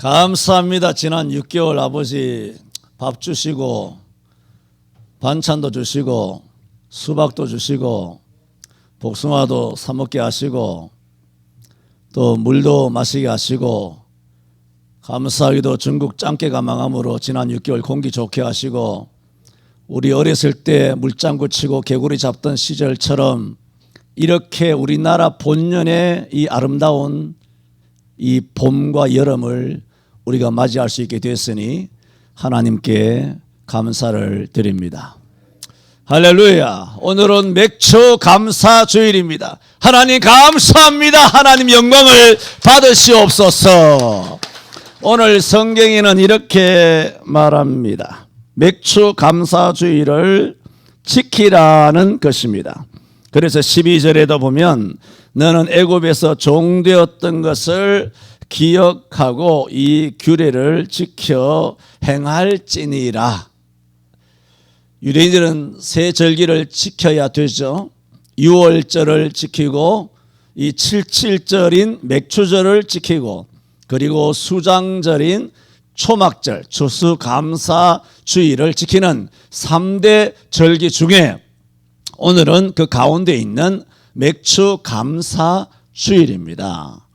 감사합니다. 지난 6개월 아버지 밥 주시고 반찬도 주시고 수박도 주시고 복숭아도 사 먹게 하시고 또 물도 마시게 하시고 감사하게도 중국 짱깨가 망함으로 지난 6개월 공기 좋게 하시고 우리 어렸을 때 물장구 치고 개구리 잡던 시절처럼 이렇게 우리나라 본연의 이 아름다운 이 봄과 여름을 우리가 맞이할 수 있게 됐으니 하나님께 감사를 드립니다. 할렐루야. 오늘은 맥주 감사 주일입니다. 하나님 감사합니다. 하나님 영광을 받으시옵소서. 오늘 성경에는 이렇게 말합니다. 맥주 감사 주일을 지키라는 것입니다. 그래서 12절에도 보면 너는 애굽에서 종되었던 것을 기억하고 이 규례를 지켜 행할지니라. 유대인들은 세 절기를 지켜야 되죠. 유월절을 지키고 이 77절인 맥추절을 지키고 그리고 수장절인 초막절 추수감사주일을 지키는 3대 절기 중에 오늘은 그 가운데 있는 맥추감사주일입니다.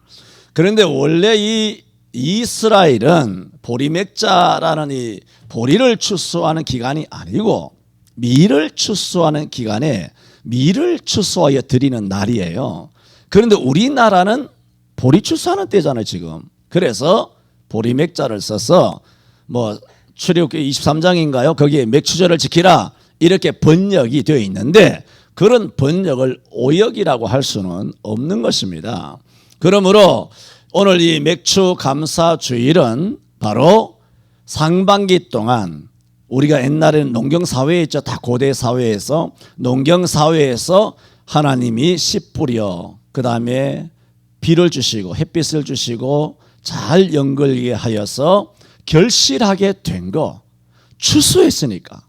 그런데 원래 이 이스라엘은 보리맥자라는 이 보리를 추수하는 기간이 아니고 밀을 추수하는 기간에 밀을 추수하여 드리는 날이에요. 그런데 우리나라는 보리 추수하는 때잖아요 지금. 그래서 보리맥자를 써서 뭐 출애굽기 23장인가요? 거기에 맥추절을 지키라 이렇게 번역이 되어 있는데 그런 번역을 오역이라고 할 수는 없는 것입니다. 그러므로 오늘 이 맥추 감사 주일은 바로 상반기 동안 우리가 옛날에는 농경사회였죠. 다 고대 사회에서 농경사회에서 하나님이 씨 뿌려 그 다음에 비를 주시고 햇빛을 주시고 잘 연결하게 하여서 결실하게 된 거 추수했으니까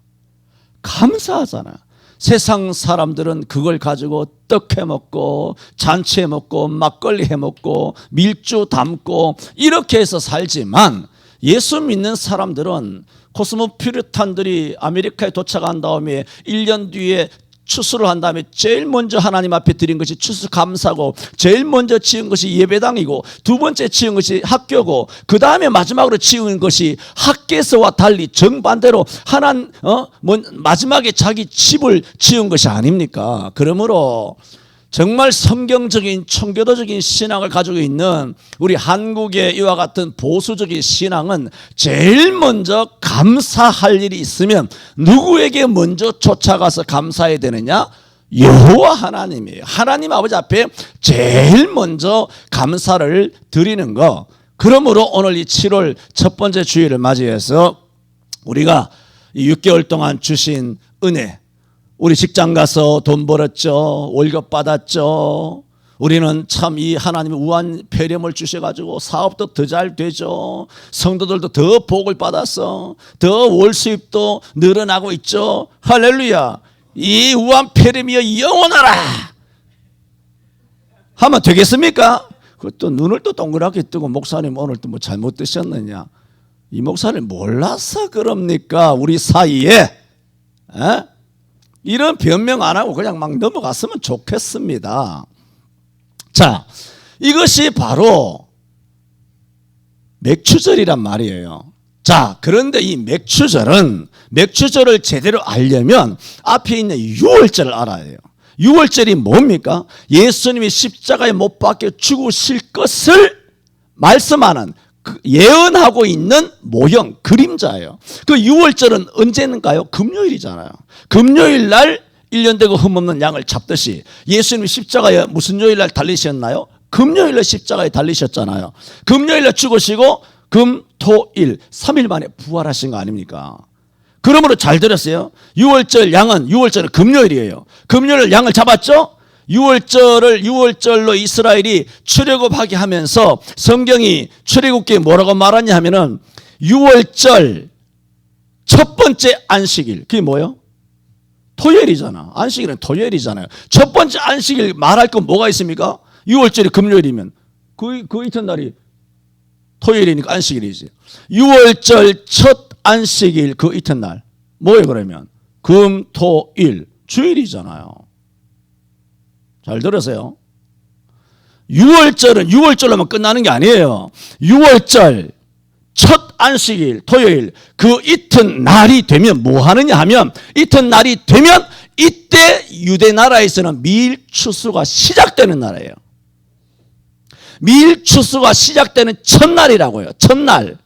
감사하잖아. 세상 사람들은 그걸 가지고 떡 해먹고 잔치 해먹고 막걸리 해먹고 밀주 담고 이렇게 해서 살지만 예수 믿는 사람들은 코스모피르탄들이 아메리카에 도착한 다음에 1년 뒤에 추수를 한 다음에 제일 먼저 하나님 앞에 드린 것이 추수감사고 제일 먼저 지은 것이 예배당이고 두 번째 지은 것이 학교고 그 다음에 마지막으로 지은 것이 학개서와 달리 정반대로 마지막에 자기 집을 지은 것이 아닙니까? 그러므로 정말 성경적인 청교도적인 신앙을 가지고 있는 우리 한국의 이와 같은 보수적인 신앙은 제일 먼저 감사할 일이 있으면 누구에게 먼저 쫓아가서 감사해야 되느냐? 여호와 하나님이에요. 하나님 아버지 앞에 제일 먼저 감사를 드리는 거. 그러므로 오늘 이 7월 첫 번째 주일을 맞이해서 우리가 이 6개월 동안 주신 은혜, 우리 직장 가서 돈 벌었죠. 월급 받았죠. 우리는 참 이 하나님의 우한 배렴을 주셔가지고 사업도 더 잘 되죠. 성도들도 더 복을 받았어. 더 월 수입도 늘어나고 있죠. 할렐루야. 이 우한 배렴이 영원하라 하면 되겠습니까? 그것도 눈을 또 동그랗게 뜨고 목사님 오늘 또 뭐 잘못 드셨느냐. 이 목사님 몰라서 그럽니까? 우리 사이에 에? 이런 변명 안 하고 그냥 막 넘어갔으면 좋겠습니다. 자, 이것이 바로 맥추절이란 말이에요. 자, 그런데 이 맥추절을 제대로 알려면 앞에 있는 유월절을 알아야 해요. 유월절이 뭡니까? 예수님이 십자가에 못 박혀 죽으실 것을 말씀하는 예언하고 있는 모형, 그림자예요. 그 유월절은 언제인가요? 금요일이잖아요. 금요일 날 1년 되고 흠없는 양을 잡듯이 예수님이 십자가에 무슨 요일 날 달리셨나요? 금요일 날 십자가에 달리셨잖아요. 금요일 날 죽으시고 금, 토, 일 3일 만에 부활하신 거 아닙니까? 그러므로 잘 들었어요. 유월절은 금요일이에요. 금요일 양을 잡았죠? 유월절로 이스라엘이 출애굽하게 하면서 성경이 출애굽기에 뭐라고 말하냐 하면은 유월절 첫 번째 안식일, 그게 뭐예요? 토요일이잖아. 안식일은 토요일이잖아요. 첫 번째 안식일 말할 건 뭐가 있습니까? 유월절이 금요일이면 그 이튿날이 토요일이니까 안식일이지. 6월절 첫 안식일 그 이튿날 뭐예요 그러면? 금, 토, 일 주일이잖아요. 잘 들으세요. 6월절은 6월절로만 끝나는 게 아니에요. 6월절 첫 안식일 토요일 그 이튿날이 되면 뭐 하느냐 하면 이튿날이 되면 이때 유대 나라에서는 미일 추수가 시작되는 날이에요. 미일 추수가 시작되는 첫날이라고요. 첫날.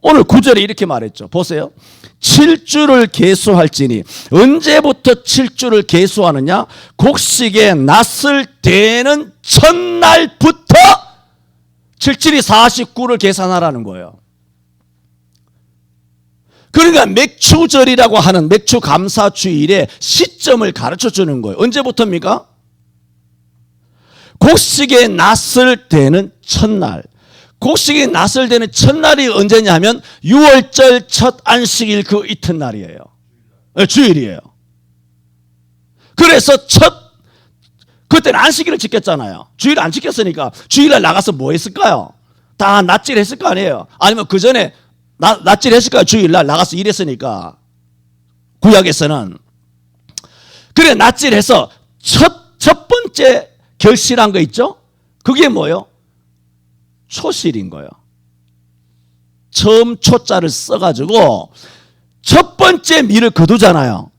오늘 9절에 이렇게 말했죠. 보세요. 7주를 계수할지니 언제부터 7주를 계수하느냐? 곡식의 낫을 대는 첫날부터 7일이 49를 계산하라는 거예요. 그러니까 맥추절이라고 하는 맥추감사주일의 시점을 가르쳐 주는 거예요. 언제부터입니까? 곡식의 낫을 대는 첫날. 곡식이 낫을 대는 첫날이 언제냐면 6월절 첫 안식일 그 이튿날이에요. 주일이에요. 그래서 그때는 안식일을 지켰잖아요. 주일 안 지켰으니까 주일날 나가서 뭐 했을까요? 다 낫질 했을 거 아니에요. 아니면 그 전에 낫질 했을까요? 주일날 나가서 일했으니까 구약에서는. 그래 낫질해서 첫 번째 결실한 거 있죠? 그게 뭐예요? 초실인 거예요. 처음 초자를 써가지고 첫 번째 밀을 거두잖아요.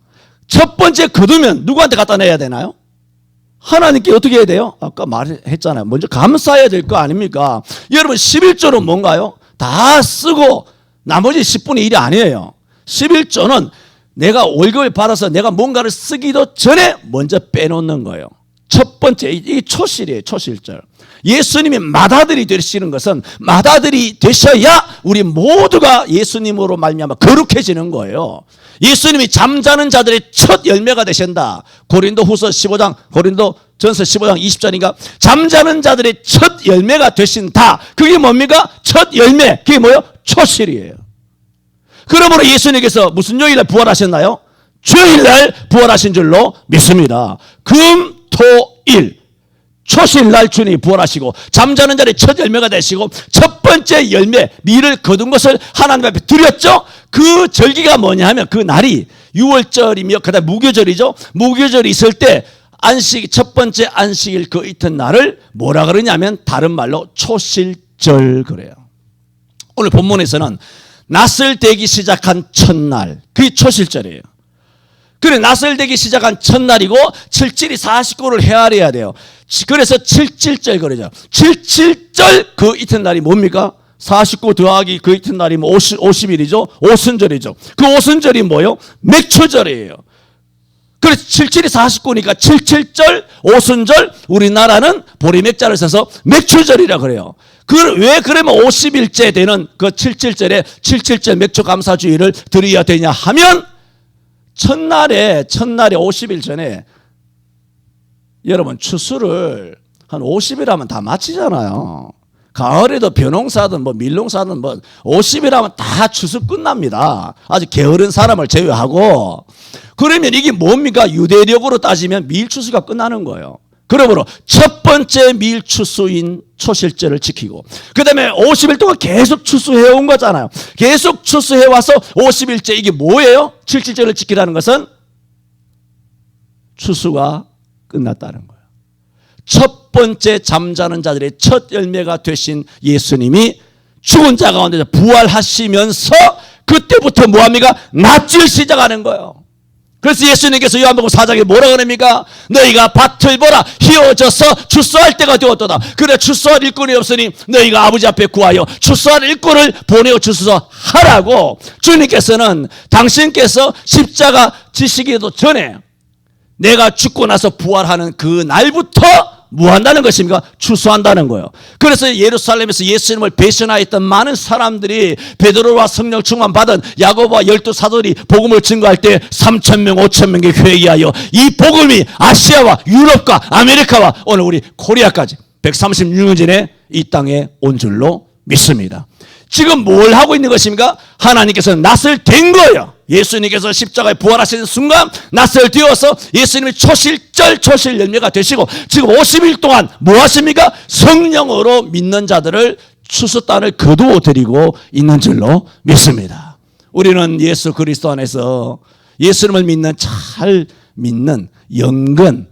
첫 번째 거두면 누구한테 갖다 내야 되나요? 하나님께 어떻게 해야 돼요? 아까 말했잖아요. 먼저 감사해야 될 거 아닙니까? 여러분 11조는 뭔가요? 다 쓰고 나머지 10분의 1이 아니에요. 11조는 내가 월급을 받아서 내가 뭔가를 쓰기도 전에 먼저 빼놓는 거예요. 첫 번째 이 초실이에요. 초실절. 예수님이 맏아들이 되시는 것은 맏아들이 되셔야 우리 모두가 예수님으로 말미암아 거룩해지는 거예요. 예수님이 잠자는 자들의 첫 열매가 되신다. 고린도전서 15장 20절인가? 잠자는 자들의 첫 열매가 되신다. 그게 뭡니까? 첫 열매. 그게 뭐예요? 초실이에요. 그러므로 예수님께서 무슨 요일날 부활하셨나요? 주일날 부활하신 줄로 믿습니다. 금, 토, 일 초실날 주님이 부활하시고 잠자는 자의 첫 열매가 되시고 첫 번째 열매 밀을 거둔 것을 하나님 앞에 드렸죠. 그 절기가 뭐냐 하면 그 날이 6월절이며 그다음 무교절이죠. 무교절이 있을 때 안식 첫 번째 안식일 그 이튿날을 뭐라 그러냐면 다른 말로 초실절 그래요. 오늘 본문에서는 낫을 대기 시작한 첫날 그게 초실절이에요. 그래 낫을 대기 시작한 첫날이고 7일이 49를 헤아려야 돼요. 그래서 77절 그러죠. 77절 그 이튿날이 뭡니까? 49 더하기 그 이튿날이면 50일이죠. 오순절이죠. 그 오순절이 뭐예요? 맥추절이에요. 그래서 77이 49니까 77절 오순절 우리나라는 보리맥자를 써서 맥추절이라 그래요. 왜 그러면 50일째 되는 그 77절에 77절 맥추감사주일을 드려야 되냐 하면 첫날에 50일 전에 여러분 추수를 한 50일 하면 다 마치잖아요. 가을에도 벼농사든 뭐 밀농사든 뭐 50일 하면 다 추수 끝납니다. 아주 게으른 사람을 제외하고. 그러면 이게 뭡니까? 유대력으로 따지면 밀추수가 끝나는 거예요. 그러므로 첫 번째 밀추수인 초실절을 지키고 그 다음에 50일 동안 계속 추수해온 거잖아요. 계속 추수해와서 50일째 이게 뭐예요? 77절을 지키라는 것은 추수가 끝났다는 거예요. 첫 번째 잠자는 자들의 첫 열매가 되신 예수님이 죽은 자 가운데서 부활하시면서 그때부터 뭐합니까? 낫질 시작하는 거예요. 그래서 예수님께서 요한복음 4장에 뭐라 그럽니까? 너희가 밭을 보라 휘어져서 추수할 때가 되었도다. 그래 추수할 일꾼이 없으니 너희가 아버지 앞에 구하여 추수할 일꾼을 보내어 추수하라고. 주님께서는 당신께서 십자가 지시기도 전에 내가 죽고 나서 부활하는 그 날부터 뭐 한다는 것입니까? 추수한다는 거예요. 그래서 예루살렘에서 예수님을 배신하였던 많은 사람들이 베드로와 성령 충만 받은 야고보와 12사도들이 복음을 증거할 때 3,000명 5,000명이 회개하여 이 복음이 아시아와 유럽과 아메리카와 오늘 우리 코리아까지 136년 전에 이 땅에 온 줄로 믿습니다. 지금 뭘 하고 있는 것입니까? 하나님께서는 낫을 댄 거예요. 예수님께서 십자가에 부활하시는 순간 낫을 띄워서 예수님이 초실 열매가 되시고 지금 50일 동안 뭐 하십니까? 성령으로 믿는 자들을 추수단을 거두어 드리고 있는 줄로 믿습니다. 우리는 예수 그리스도 안에서 예수님을 믿는 잘 믿는 영근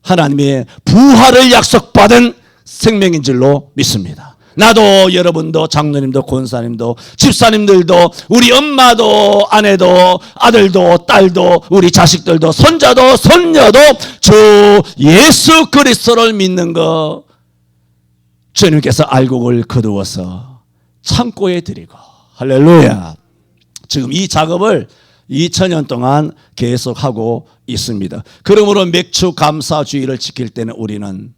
하나님의 부활을 약속받은 생명인 줄로 믿습니다. 나도 여러분도 장로님도 권사님도 집사님들도 우리 엄마도 아내도 아들도 딸도 우리 자식들도 손자도 손녀도 주 예수 그리스도를 믿는 거 주님께서 알곡을 거두어서 창고에 드리고 할렐루야. 지금 이 작업을 2000년 동안 계속하고 있습니다. 그러므로 맥주 감사주의를 지킬 때는 우리는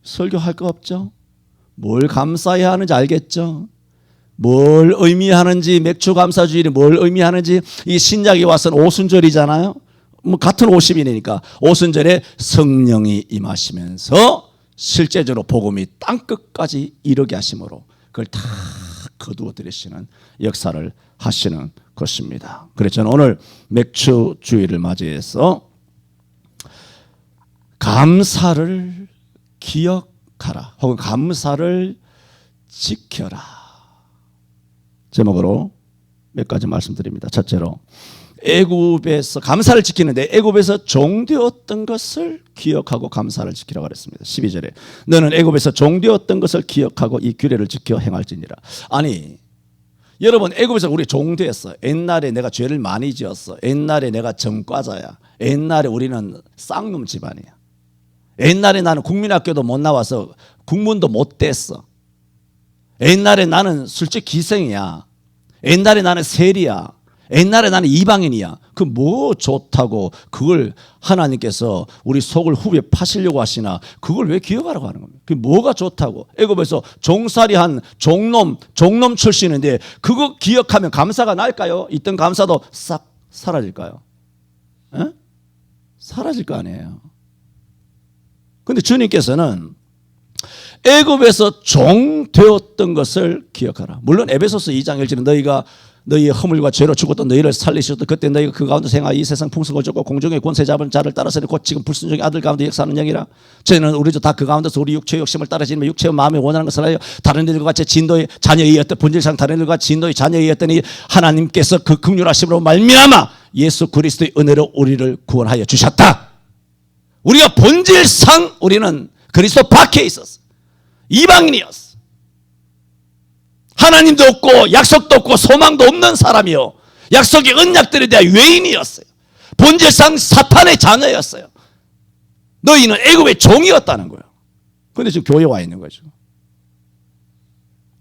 설교할 거 없죠. 뭘 감사해야 하는지 알겠죠. 뭘 의미하는지 맥주 감사주의는 뭘 의미하는지 이 신약에 와서는 오순절이잖아요. 뭐 같은 50일이니까 오순절에 성령이 임하시면서 실제적으로 복음이 땅끝까지 이르게 하심으로 그걸 다 거두어 들이시는 역사를 하시는 것입니다. 그래서 저는 오늘 맥주주의를 맞이해서 감사를 기억하라 혹은 감사를 지켜라 제목으로 몇 가지 말씀드립니다. 첫째로 애굽에서 감사를 지키는데 애굽에서 종되었던 것을 기억하고 감사를 지키라고 그랬습니다. 12절에 너는 애굽에서 종되었던 것을 기억하고 이 규례를 지켜 행할지니라. 아니 여러분 애굽에서 우리 종되었어. 옛날에 내가 죄를 많이 지었어. 옛날에 내가 전과자야. 옛날에 우리는 쌍놈 집안이야. 옛날에 나는 국민학교도 못 나와서 국문도 못 뗐어. 옛날에 나는 술집 기생이야. 옛날에 나는 세리야. 옛날에 나는 이방인이야. 그 뭐 좋다고 그걸 하나님께서 우리 속을 후벼 파시려고 하시나. 그걸 왜 기억하라고 하는 겁니까? 그게 뭐가 좋다고. 애굽에서 종살이한 종놈 출신인데 그거 기억하면 감사가 날까요? 있던 감사도 싹 사라질까요? 에? 사라질 거 아니에요. 그런데 주님께서는 애굽에서 종 되었던 것을 기억하라. 물론 에베소서 2장 1절은 너희가 너희의 허물과 죄로 죽었던 너희를 살리셨던 그때 너희가 그 가운데 생활 이 세상 풍성을 쫓고 공중의 권세 잡은 자를 따라서 곧 지금 불순종의 아들 가운데 역사하는 영이라. 저희는 우리도 다 그 가운데서 우리 육체의 욕심을 따라지며 육체의 마음에 원하는 것을 하여 다른 이들과 같이 진도의 자녀이었던 본질상 다른 이들과 진도의 자녀이었더니 하나님께서 그 긍휼하심으로 말미암아 예수 그리스도의 은혜로 우리를 구원하여 주셨다. 우리가 본질상 우리는 그리스도 밖에 있었어. 이방인이었어. 하나님도 없고 약속도 없고 소망도 없는 사람이요. 약속의 언약들에 대한 외인이었어요. 본질상 사탄의 자녀였어요. 너희는 애굽의 종이었다는 거예요. 그런데 지금 교회에 와 있는 거죠.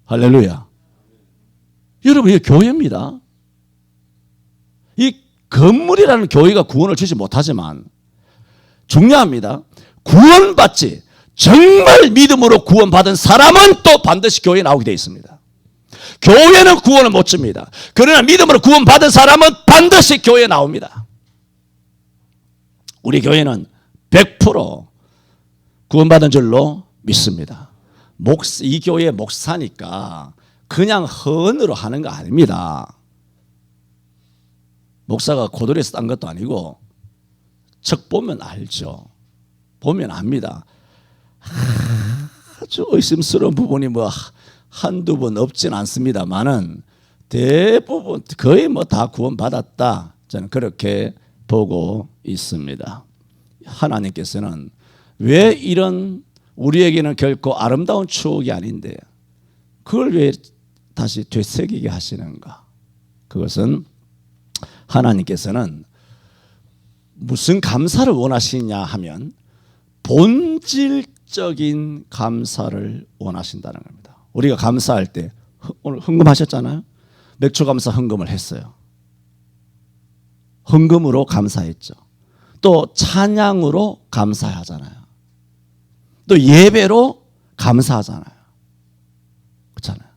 할렐루야. 여러분 이게 교회입니다. 이 건물이라는 교회가 구원을 주지 못하지만 중요합니다. 구원받지 정말 믿음으로 구원받은 사람은 또 반드시 교회에 나오게 되어 있습니다. 교회는 구원을 못 줍니다. 그러나 믿음으로 구원받은 사람은 반드시 교회에 나옵니다. 우리 교회는 100% 구원받은 줄로 믿습니다. 이 교회의 목사니까 그냥 헌으로 하는 거 아닙니다. 목사가 고돌에서 딴 것도 아니고 척 보면 알죠. 보면 압니다. 아주 의심스러운 부분이 뭐 한두 번 없진 않습니다만은 대부분 거의 뭐 다 구원받았다. 저는 그렇게 보고 있습니다. 하나님께서는 왜 이런 우리에게는 결코 아름다운 추억이 아닌데 그걸 왜 다시 되새기게 하시는가? 그것은 하나님께서는 무슨 감사를 원하시냐 하면 본질적인 감사를 원하신다는 겁니다. 우리가 감사할 때 오늘 헌금하셨잖아요. 맥주 감사 헌금을 했어요. 헌금으로 감사했죠. 또 찬양으로 감사하잖아요. 또 예배로 감사하잖아요. 그렇잖아요.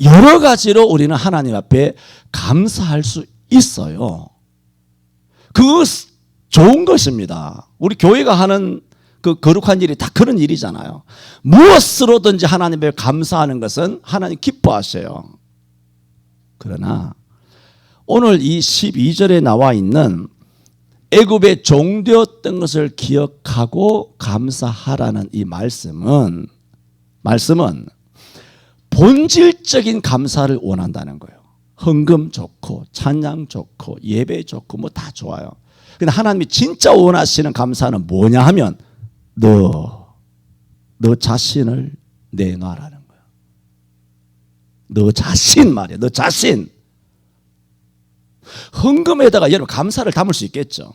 여러 가지로 우리는 하나님 앞에 감사할 수 있어요. 그거 좋은 것입니다. 우리 교회가 하는 그 거룩한 일이 다 그런 일이잖아요. 무엇으로든지 하나님을 감사하는 것은 하나님 기뻐하셔요. 그러나 오늘 이 12절에 나와 있는 애굽에 종되었던 것을 기억하고 감사하라는 이 말씀은 본질적인 감사를 원한다는 거예요. 헌금 좋고 찬양 좋고 예배 좋고 뭐 다 좋아요. 근데 하나님이 진짜 원하시는 감사는 뭐냐 하면 너 자신을 내놔라는 거예요. 너 자신 말이야. 너 자신. 헌금에다가 여러분 감사를 담을 수 있겠죠.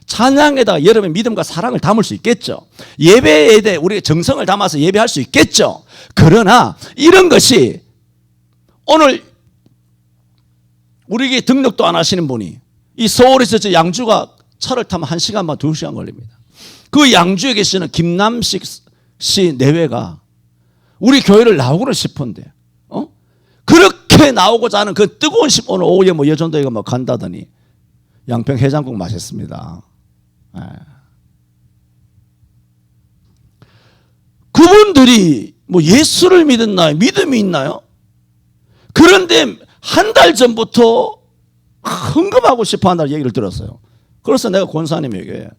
찬양에다가 여러분의 믿음과 사랑을 담을 수 있겠죠. 예배에 대해 우리가 정성을 담아서 예배할 수 있겠죠. 그러나 이런 것이 오늘 우리에게 등록도 안 하시는 분이 이 서울에서 저 양주가 차를 타면 1시간만 2시간 걸립니다. 그 양주에 계시는 김남식 씨 내외가 우리 교회를 나오고는 싶은데 그렇게 나오고자 하는 그 뜨거운 심 오늘 오후에 뭐 여전도에 뭐 간다더니 양평 해장국 맛있습니다. 네. 그분들이 뭐 예수를 믿었나요? 믿음이 있나요? 그런데 한 달 전부터 헌금하고 싶어 한다는 얘기를 들었어요. 그래서 내가 권사님에게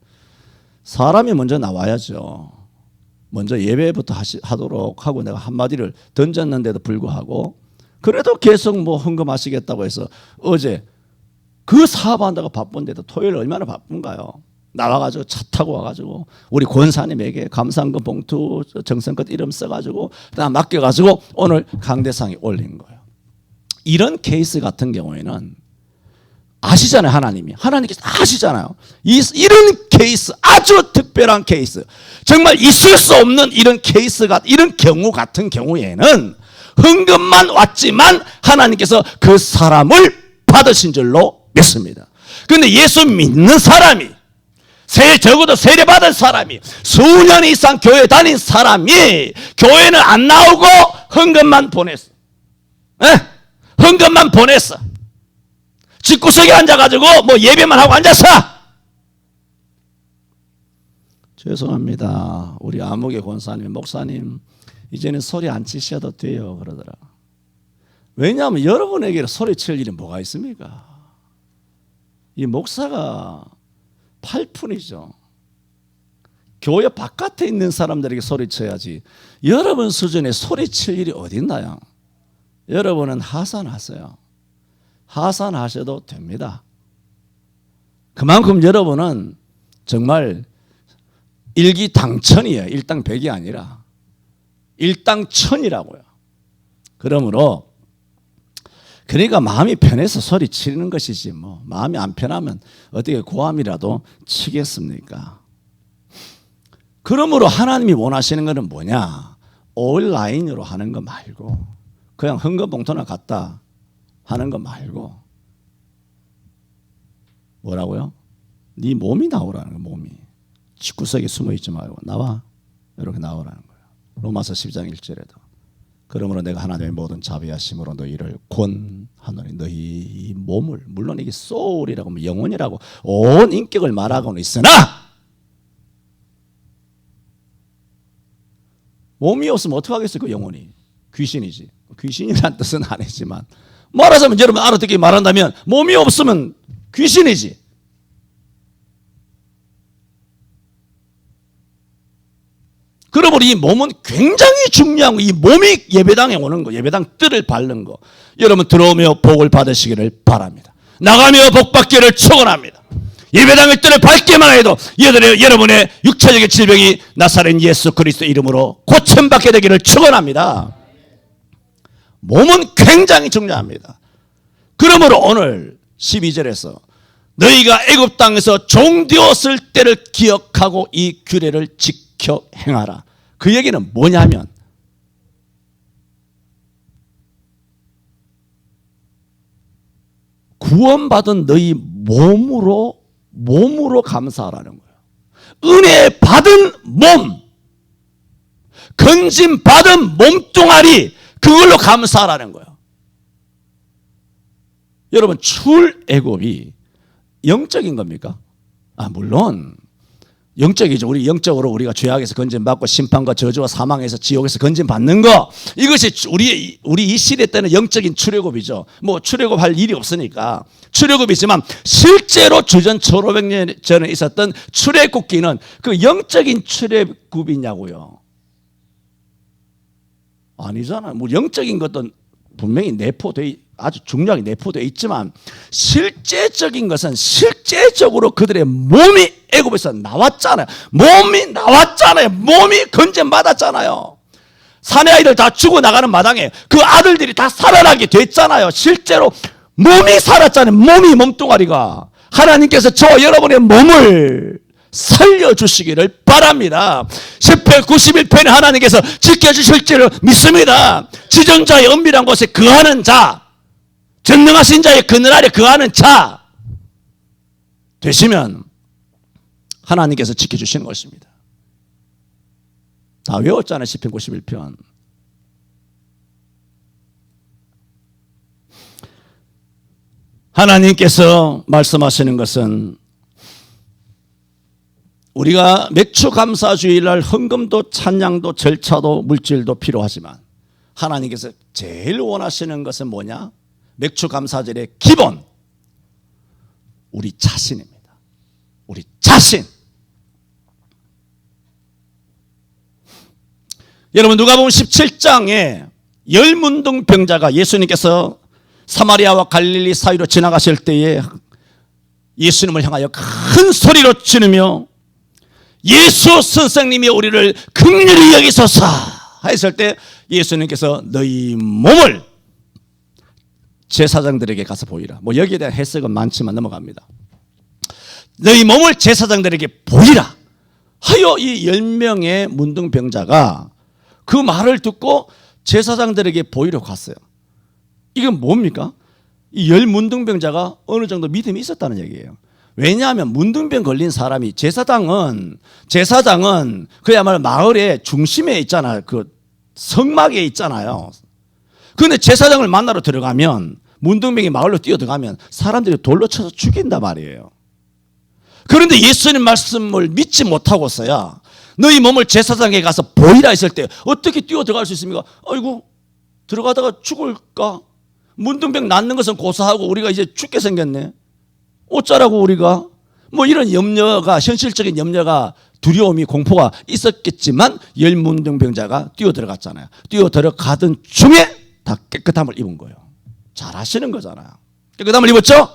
사람이 먼저 나와야죠. 먼저 예배부터 하도록 하고 내가 한마디를 던졌는데도 불구하고 그래도 계속 뭐 헌금하시겠다고 해서 어제 그 사업한다고 바쁜데도 토요일 얼마나 바쁜가요? 나와가지고 차 타고 와가지고 우리 권사님에게 감사헌금 봉투 정성껏 이름 써가지고 다 맡겨가지고 오늘 강대상에 올린 거예요. 이런 케이스 같은 경우에는 아시잖아요. 하나님께서 아시잖아요. 이런 케이스 아주 특별한 케이스 정말 있을 수 없는 이런 케이스가 이런 경우 같은 경우에는 헌금만 왔지만 하나님께서 그 사람을 받으신 줄로 믿습니다. 그런데 예수 믿는 사람이 적어도 세례받은 사람이 수년 이상 교회 다닌 사람이 교회는 안 나오고 헌금만 보냈어. 헌금만 보냈어. 집구석에 앉아가지고 뭐 예배만 하고 앉았어. 죄송합니다. 우리 아무개 권사님, 목사님 이제는 소리 안 치셔도 돼요 그러더라. 왜냐하면 여러분에게 소리칠 일이 뭐가 있습니까? 이 목사가 8푼이죠. 교회 바깥에 있는 사람들에게 소리쳐야지 여러분 수준에 소리칠 일이 어디 있나요? 여러분은 하산하세요. 하산하셔도 됩니다. 그만큼 여러분은 정말 일기당천이에요. 일당백이 아니라 일당천이라고요. 그러므로 그러니까 마음이 편해서 소리 치는 것이지 뭐 마음이 안 편하면 어떻게 고함이라도 치겠습니까? 그러므로 하나님이 원하시는 것은 뭐냐? 온라인으로 하는 거 말고 그냥 헌금 봉투나 갖다 하는 거 말고 뭐라고요? 네 몸이 나오라는 거예요. 몸이. 집구석에 숨어있지 말고 나와. 이렇게 나오라는 거예요. 로마서 10장 1절에도 그러므로 내가 하나님의 모든 자비하심으로 너희를 권하노니 너희 이 몸을 물론 이게 소울이라고 뭐 영혼이라고 온 인격을 말하고는 있으나 몸이 없으면 어떻게 하겠어요? 그 영혼이 귀신이지. 귀신이란 뜻은 아니지만 말하자면 여러분 알아듣게 말한다면 몸이 없으면 귀신이지. 그러므로 이 몸은 굉장히 중요한 거. 이 몸이 예배당에 오는 거, 예배당 뜰을 밟는 거. 여러분 들어오며 복을 받으시기를 바랍니다. 나가며 복 받기를 축원합니다. 예배당의 뜰을 밟기만 해도 여러분의 육체적인 질병이 나사렛 예수 그리스도 이름으로 고침받게 되기를 축원합니다. 몸은 굉장히 중요합니다. 그러므로 오늘 12절에서 너희가 애굽 땅에서 종되었을 때를 기억하고 이 규례를 지켜 행하라. 그 얘기는 뭐냐면 구원받은 너희 몸으로 감사하라는 거예요. 은혜 받은 몸, 건진 받은 몸뚱아리 그걸로 감사하라는 거예요. 여러분 출애굽이 영적인 겁니까? 물론 영적이죠. 우리 영적으로 우리가 죄악에서 건진받고 심판과 저주와 사망에서 지옥에서 건진받는 거 이것이 우리 이 시대 때는 영적인 출애굽이죠. 뭐 출애굽할 일이 없으니까 출애굽이지만 실제로 주전 1500년 전에 있었던 출애굽기는 그 영적인 출애굽이냐고요. 아니잖아요. 뭐 영적인 것도 분명히 아주 중요하게 내포되어 있지만 실제적인 것은 실제적으로 그들의 몸이 애굽에서 나왔잖아요. 몸이 건져받았잖아요. 사내 아이들 다 죽어나가는 마당에 그 아들들이 다 살아나게 됐잖아요. 실제로 몸이 살았잖아요. 몸뚱아리가. 하나님께서 저와 여러분의 몸을 살려주시기를 바랍니다. 시편 91편에 하나님께서 지켜주실 줄을 믿습니다. 지존자의 은밀한 곳에 거하는 자, 전능하신 자의 그늘 아래 거하는 자 되시면 하나님께서 지켜주시는 것입니다. 다 외웠잖아요. 시편 91편. 하나님께서 말씀하시는 것은 우리가 맥주 감사주일날 헌금도 찬양도 절차도 물질도 필요하지만 하나님께서 제일 원하시는 것은 뭐냐? 맥주 감사절의 기본, 우리 자신입니다. 우리 자신. 여러분 누가복음 17장에 열문둥병자가 예수님께서 사마리아와 갈릴리 사이로 지나가실 때에 예수님을 향하여 큰 소리로 지르며 예수 선생님이 우리를 긍휼히 여기소서 했을 때 예수님께서 너희 몸을 제사장들에게 가서 보이라. 뭐 여기에 대한 해석은 많지만 넘어갑니다. 너희 몸을 제사장들에게 보이라 하여 이 10명의 문둥병자가 그 말을 듣고 제사장들에게 보이러 갔어요. 이건 뭡니까? 이 10문둥병자가 어느 정도 믿음이 있었다는 얘기예요. 왜냐하면 문둥병 걸린 사람이 제사장은 그야말로 마을의 중심에 있잖아요. 그 성막에 있잖아요. 그런데 제사장을 만나러 들어가면 문둥병이 마을로 뛰어들어가면 사람들이 돌로 쳐서 죽인단 말이에요. 그런데 예수님 말씀을 믿지 못하고서야 너희 몸을 제사장에게 가서 보이라 했을 때 어떻게 뛰어들어갈 수 있습니까? 아이고 들어가다가 죽을까? 문둥병 낫는 것은 고사하고 우리가 이제 죽게 생겼네. 어쩌라고 우리가? 뭐 이런 염려가, 현실적인 염려가, 두려움이, 공포가 있었겠지만 10문둥병자가 뛰어들어갔잖아요. 뛰어들어가던 중에 다 깨끗함을 입은 거예요. 잘하시는 거잖아요. 깨끗함을 입었죠?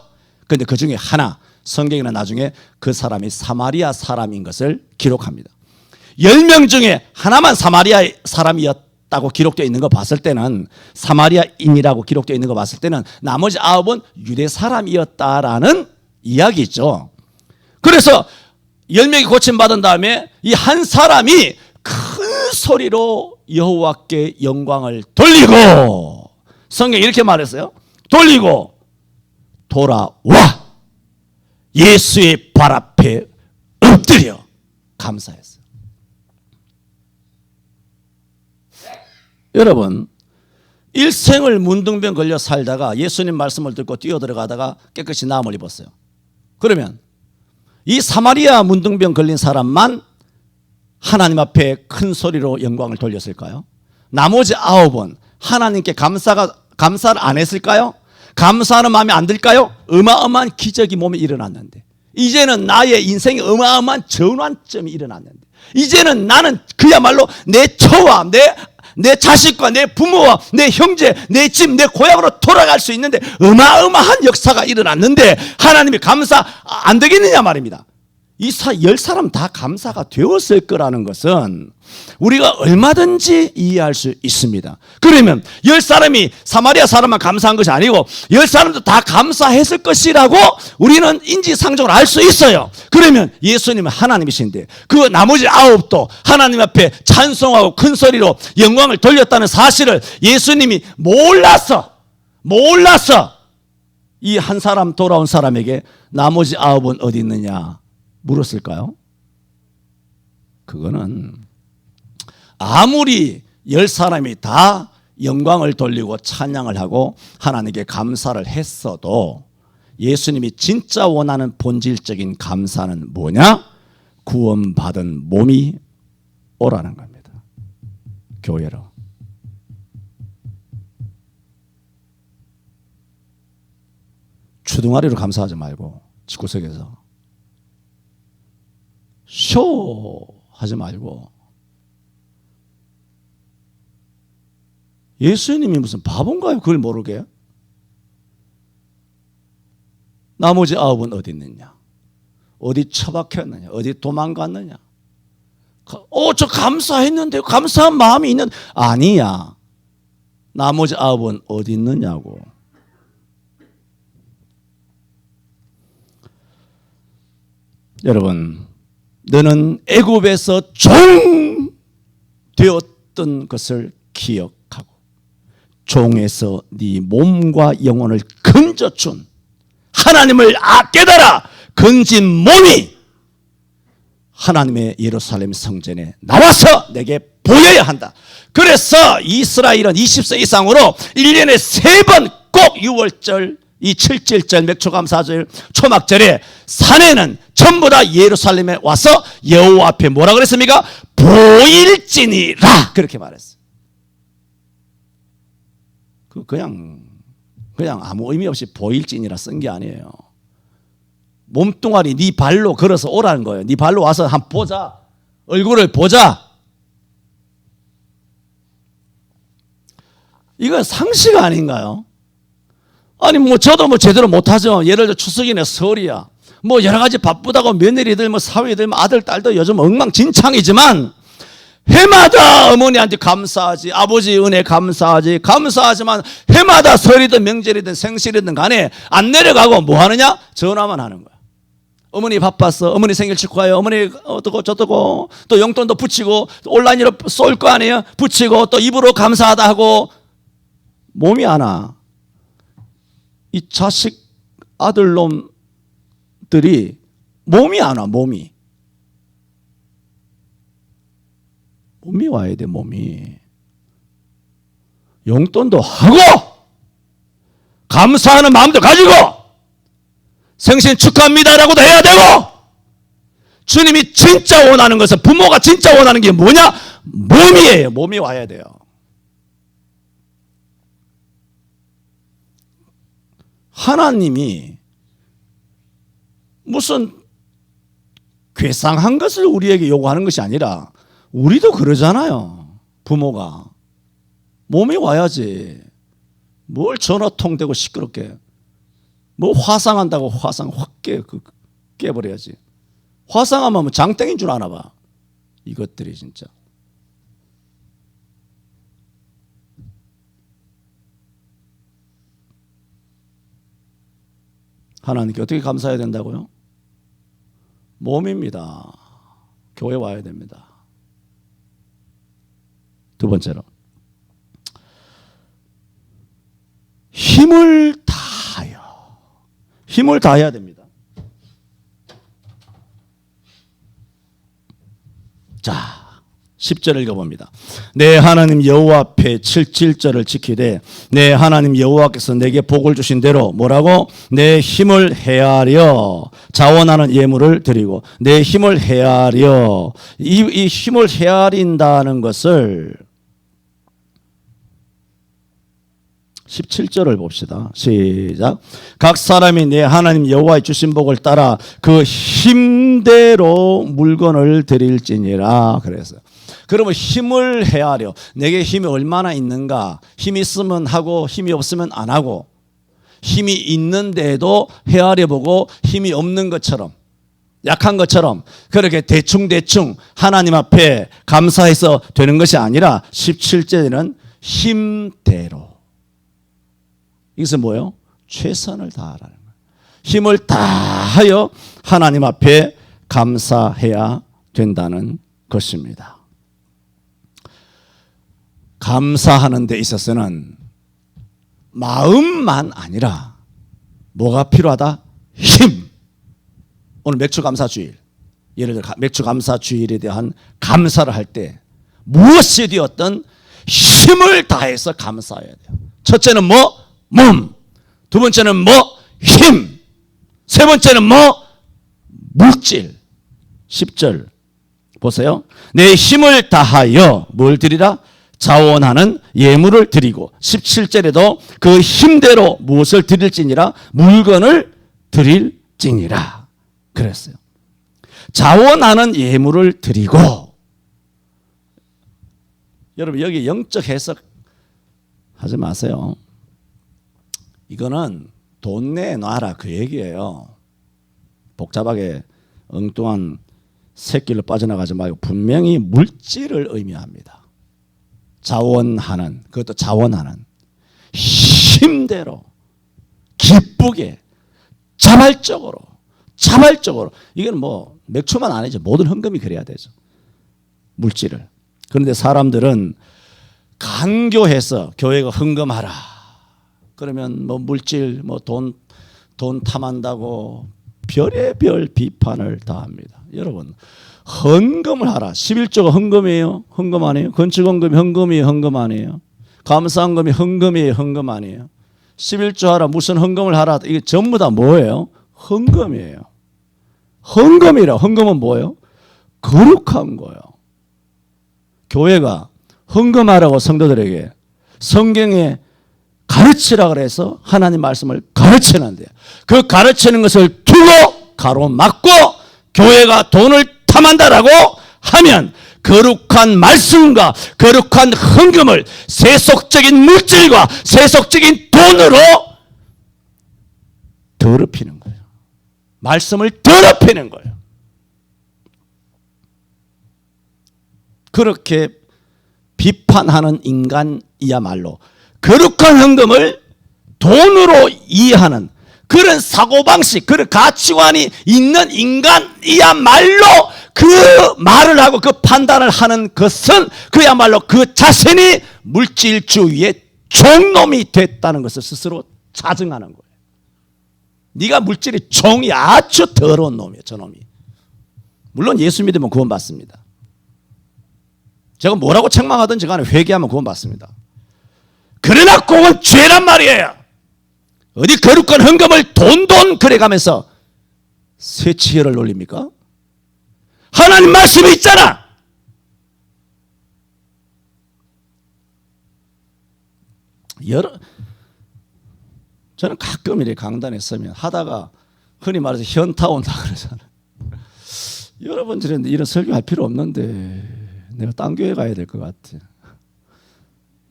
그런데 그 중에 하나, 성경에는 나중에 그 사람이 사마리아 사람인 것을 기록합니다. 10명 중에 하나만 사마리아 사람이었다고 기록되어 있는 거 봤을 때는, 사마리아인이라고 기록되어 있는 거 봤을 때는 나머지 9은 유대 사람이었다라는 이야기죠. 그래서 10명이 고침받은 다음에 이 한 사람이 큰 소리로 여호와께 영광을 돌리고, 성경에 이렇게 말했어요. 돌리고 돌아와 예수의 발 앞에 엎드려 감사했어요. 여러분, 일생을 문둥병 걸려 살다가 예수님 말씀을 듣고 뛰어들어가다가 깨끗이 나음을 입었어요. 그러면 이 사마리아 문둥병 걸린 사람만 하나님 앞에 큰 소리로 영광을 돌렸을까요? 나머지 9은 하나님께 감사를 안 했을까요? 감사하는 마음이 안 들까요? 어마어마한 기적이 몸에 일어났는데, 이제는 나의 인생에 어마어마한 전환점이 일어났는데, 이제는 나는 그야말로 내 처와 내 자식과 내 부모와 내 형제, 내 집, 내 고향으로 돌아갈 수 있는데 어마어마한 역사가 일어났는데 하나님이 감사 안 되겠느냐 말입니다. 이 10사람 다 감사가 되었을 거라는 것은 우리가 얼마든지 이해할 수 있습니다. 그러면 10사람이 사마리아 사람만 감사한 것이 아니고 10사람도 다 감사했을 것이라고 우리는 인지상정을 알 수 있어요. 그러면 예수님은 하나님이신데 그 나머지 9도 하나님 앞에 찬송하고 큰 소리로 영광을 돌렸다는 사실을 예수님이 몰라서 이 한 사람 돌아온 사람에게 나머지 9은 어디 있느냐 물었을까요? 그거는 아무리 10사람이 다 영광을 돌리고 찬양을 하고 하나님께 감사를 했어도 예수님이 진짜 원하는 본질적인 감사는 뭐냐? 구원받은 몸이 오라는 겁니다. 교회로. 주둥아리로 감사하지 말고 집구석에서 쇼 하지 말고 예수님이 무슨 바본가요? 그걸 모르게? 나머지 9은 어디 있느냐? 어디 처박혔느냐? 어디 도망갔느냐? 저 감사했는데 감사한 마음이 있는 아니야. 나머지 9은 어디 있느냐고. 여러분, 너는 애굽에서 종 되었던 것을 기억하고 종에서 네 몸과 영혼을 건져준 하나님을 깨달아 건진 몸이 하나님의 예루살렘 성전에 나와서 내게 보여야 한다. 그래서 이스라엘은 20세 이상으로 1년에 3번 꼭 6월절, 이 7.7절, 맥초감사절, 초막절에 산에는 전부 다 예루살렘에 와서 여호와 앞에 뭐라 그랬습니까? 보일지니라 그렇게 말했어요. 그냥 아무 의미 없이 보일지니라 쓴 게 아니에요. 몸뚱아리 네 발로 걸어서 오라는 거예요. 네 발로 와서 한번 보자. 얼굴을 보자. 이건 상식 아닌가요? 아니 저도 제대로 못하죠. 예를 들어 추석이네 설이야. 여러 가지 바쁘다고 며느리들 사위들 아들 딸도 요즘 엉망진창이지만 해마다 어머니한테 감사하지, 아버지 은혜 감사하지만 해마다 설이든 명절이든 생실이든 간에 안 내려가고 뭐 하느냐? 전화만 하는 거야. 어머니 바빴어. 어머니 생일 축하해요. 어머니 어떠고 저떠고 또 용돈도 붙이고 온라인으로 쏠 거 아니에요. 붙이고 또 입으로 감사하다 하고 몸이 안 와. 이 자식 아들놈들이 몸이 안 와. 몸이 와야 돼. 몸이 용돈도 하고 감사하는 마음도 가지고 생신 축하합니다라고도 해야 되고 주님이 진짜 원하는 것은 부모가 진짜 원하는 게 뭐냐? 몸이에요. 몸이 와야 돼요. 하나님이 무슨 괴상한 것을 우리에게 요구하는 것이 아니라 우리도 그러잖아요. 부모가 몸이 와야지. 뭘 전화통 대고 시끄럽게 화상한다고 화상 확 깨버려야지. 화상하면 장땡인 줄 아나 봐. 이것들이 진짜. 하나님께 어떻게 감사해야 된다고요? 몸입니다. 교회 와야 됩니다. 두 번째로 힘을 다해야 됩니다. 자, 10절 읽어봅니다. 내 하나님 여호와 앞에 7절을 지키되 내 하나님 여호와께서 내게 복을 주신 대로 뭐라고? 내 힘을 헤아려 자원하는 예물을 드리고 내 힘을 헤아려 이 힘을 헤아린다는 것을 17절을 봅시다. 시작. 각 사람이 내 하나님 여호와의 주신 복을 따라 그 힘대로 물건을 드릴지니라 그랬어요. 그러면 힘을 헤아려. 내게 힘이 얼마나 있는가? 힘이 있으면 하고 힘이 없으면 안 하고 힘이 있는데도 헤아려보고 힘이 없는 것처럼 약한 것처럼 그렇게 대충 하나님 앞에 감사해서 되는 것이 아니라 17절에는 힘대로 이것은 뭐예요? 최선을 다하라는 거예요. 힘을 다하여 하나님 앞에 감사해야 된다는 것입니다. 감사하는 데 있어서는 마음만 아니라 뭐가 필요하다? 힘. 오늘 맥주감사주일, 예를 들어 맥주감사주일에 대한 감사를 할 때 무엇이 되었든 힘을 다해서 감사해야 돼요. 첫째는 뭐? 몸. 두 번째는 뭐? 힘. 세 번째는 뭐? 물질. 10절 보세요. 내 힘을 다하여 뭘 드리라? 자원하는 예물을 드리고 17절에도 그 힘대로 무엇을 드릴지니라? 물건을 드릴지니라 그랬어요. 자원하는 예물을 드리고 여러분 여기 영적 해석 하지 마세요. 이거는 돈 내놔라 그 얘기예요. 복잡하게 엉뚱한 새길로 빠져나가지 말고 분명히 물질을 의미합니다. 자원하는, 그것도 자원하는, 힘대로 기쁘게 자발적으로 이건 뭐 맥주만 아니죠. 모든 헌금이 그래야 되죠. 물질을. 그런데 사람들은 간교해서 교회가 헌금하라. 그러면 뭐 물질, 뭐 돈 탐한다고 별의별 비판을 다 합니다. 여러분, 헌금을 하라. 11조가 헌금이에요? 헌금 아니에요? 건축헌금이 헌금이에요? 헌금 아니에요? 감사헌금이 헌금이에요? 헌금 아니에요? 11조 하라. 무슨 헌금을 하라. 이게 전부 다 뭐예요? 헌금이에요. 헌금이라. 헌금은 뭐예요? 거룩한 거예요. 교회가 헌금하라고 성도들에게 성경에 가르치라 그래서 하나님 말씀을 가르치는데 그 가르치는 것을 두고 가로막고 교회가 돈을 탐한다라고 하면 거룩한 말씀과 거룩한 헌금을 세속적인 물질과 세속적인 돈으로 더럽히는 거예요. 말씀을 더럽히는 거예요. 그렇게 비판하는 인간이야말로 거룩한 헌금을 돈으로 이해하는 그런 사고방식, 그런 가치관이 있는 인간이야말로 그 말을 하고 그 판단을 하는 것은 그야말로 그 자신이 물질주의의 종놈이 됐다는 것을 스스로 자증하는 거예요. 네가 물질의 종이 아주 더러운 놈이에요. 저놈이. 물론 예수 믿으면 구원받습니다. 제가 뭐라고 책망하든지 간에 회개하면 구원받습니다. 그러나 그건 죄란 말이에요. 어디 거룩한 헌금을 돈 그래가면서 쇠치혈을 놀립니까? 하나님 말씀이 있잖아. 저는 가끔 이렇게 강단에 서면 하다가 흔히 말해서 현타 온다 그러잖아요. 여러분들은 이런 설교할 필요 없는데 내가 딴 교회 가야 될 것 같아.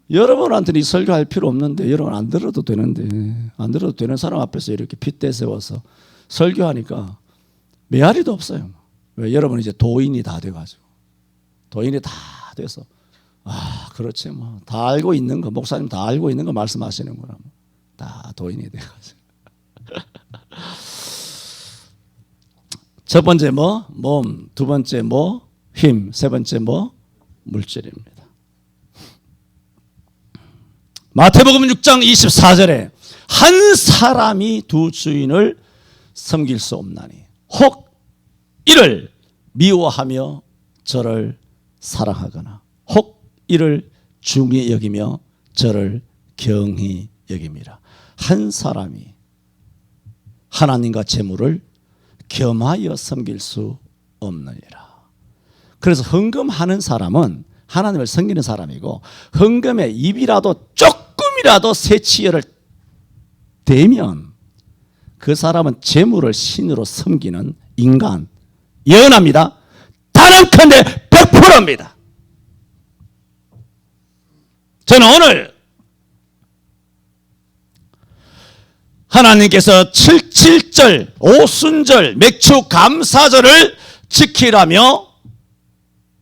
여러분한테는 이 설교할 필요 없는데 여러분 안 들어도 되는데 안 들어도 되는 사람 앞에서 이렇게 핏대 세워서 설교하니까 메아리도 없어요. 왜? 여러분 이제 도인이 다 돼가지고 도인이 다 돼서 그렇지 뭐 다 알고 있는 거 목사님 다 알고 있는 거 말씀하시는구나 다 도인이 돼가지고 첫 번째 뭐 몸, 두 번째 뭐 힘, 세 번째 뭐 물질입니다. 마태복음 6장 24절에 한 사람이 두 주인을 섬길 수 없나니 혹 이를 미워하며 저를 사랑하거나 혹 이를 중히 여기며 저를 경히 여김이라. 한 사람이 하나님과 재물을 겸하여 섬길 수 없느니라. 그래서 헌금하는 사람은 하나님을 섬기는 사람이고 헌금에 입이라도 조금이라도 새치혈을 대면 그 사람은 재물을 신으로 섬기는 인간. 예언합니다. 단언컨대 100%입니다. 저는 오늘 하나님께서 77절 오순절 맥주 감사절을 지키라며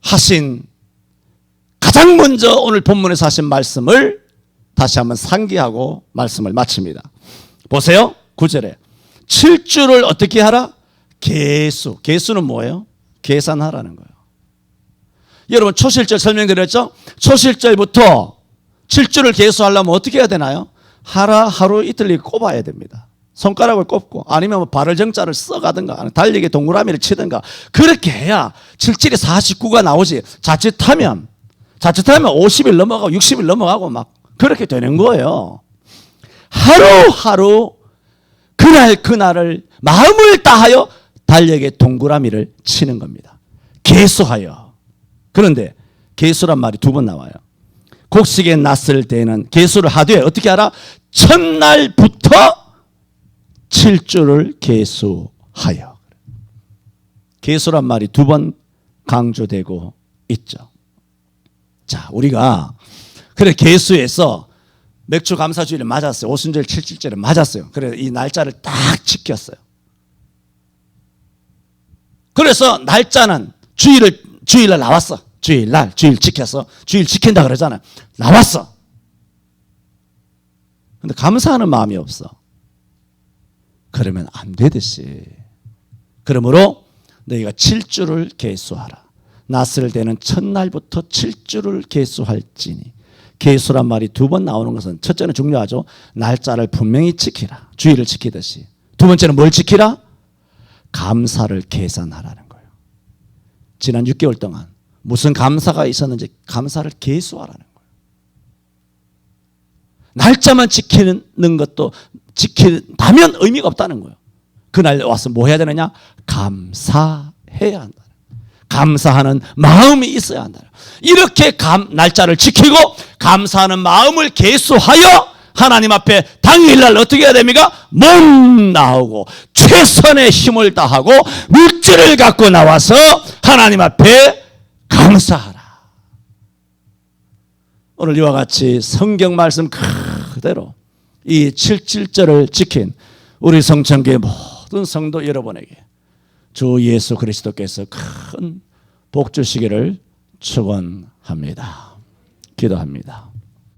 하신 가장 먼저 오늘 본문에서 하신 말씀을 다시 한번 상기하고 말씀을 마칩니다. 보세요. 9절에 7주를 어떻게 하라? 계수는 뭐예요? 계산하라는 거예요. 여러분 초실절 설명드렸죠? 초실절부터 7주를 계수하려면 어떻게 해야 되나요? 하루 이틀 꼽아야 됩니다. 손가락을 꼽고 아니면 발을 정자를 써가든가 달리기 동그라미를 치든가 그렇게 해야 7질이 49가 나오지. 자칫하면 50일 넘어가고 60일 넘어가고 막 그렇게 되는 거예요. 하루하루 그날을 마음을 다하여 달력에 동그라미를 치는 겁니다. 계수하여. 그런데 계수란 말이 두 번 나와요. 곡식에 났을 때는 계수를 하되 어떻게 하라? 첫날부터 7주를 계수하여. 계수란 말이 두 번 강조되고 있죠. 자, 우리가 그래 계수에서 맥주 감사주일에 맞았어요. 오순절 7일절에 맞았어요. 그래서 이 날짜를 딱 지켰어요. 그래서 날짜는 주일날 나왔어. 주일 지켜서 주일 지킨다 그러잖아요. 나왔어. 근데 감사하는 마음이 없어. 그러면 안 되듯이. 그러므로 너희가 7주를 계수하라. 낫을 대는 첫날부터 7주를 계수할지니. 계수란 말이 두 번 나오는 것은 첫째는 중요하죠. 날짜를 분명히 지키라. 주일을 지키듯이. 두 번째는 뭘 지키라? 감사를 계산하라는 거예요. 지난 6개월 동안 무슨 감사가 있었는지 감사를 계수하라는 거예요. 날짜만 지키는 것도 지킨다면 의미가 없다는 거예요. 그날 와서 뭐 해야 되느냐? 감사해야 한다. 감사하는 마음이 있어야 한다. 이렇게 날짜를 지키고 감사하는 마음을 계수하여 하나님 앞에 당일날 어떻게 해야 됩니까? 몸 나오고 최선의 힘을 다하고 물질을 갖고 나와서 하나님 앞에 감사하라. 오늘 이와 같이 성경 말씀 그대로 이 7.7절을 지킨 우리 성천교회 모든 성도 여러분에게 주 예수 그리스도께서 큰 복 주시기를 축원합니다. 기도합니다.